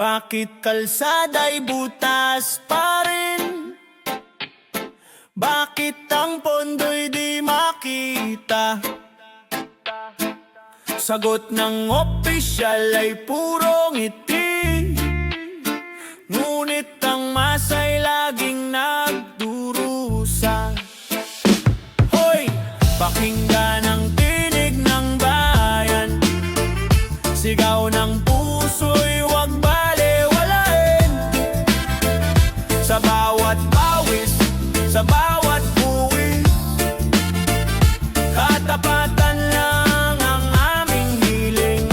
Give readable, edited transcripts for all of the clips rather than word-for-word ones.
Bakit kalsada'y butas pa rin? Bakit ang pondo'y di makita? Sagot ng opisyal ay puro ngiti, ngunit ang masa'y laging nagdurusa. Hoy! Pakinggan ang tinig ng bayan, sigaw ng puso'y huwag balewalain. Sa bawat pawis, sa bawat buwis, katapatan lang ang aming hiling.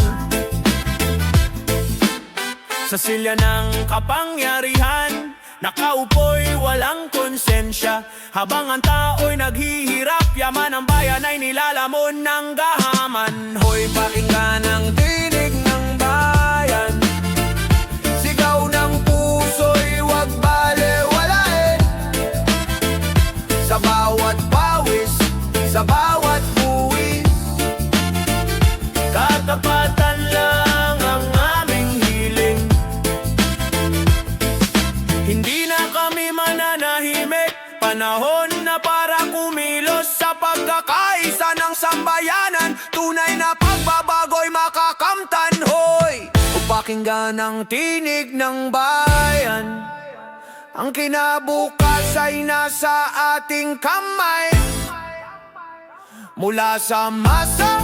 Sa silya ng kapangyarihan, nakaupo'y walang konsensya. Habang ang tao'y naghihirap, yaman ang bayan ay nilalamon ng gahaman. Hoy, pakinggan ang tinig ng bayan, sigaw ng puso'y huwag balewalain. Sa bawat pawis, sa bawat buwis, katapatan lang ang aming hiling. Hindi na kami mananahimik, panahon na para kumilos sa pagkakaisa ng sambayanan. Tunay na pagbabago'y makakamtan. Hoy! O pakinggan ang tinig ng bayan, ang kinabukas ay nasa ating kamay. Mula sa masa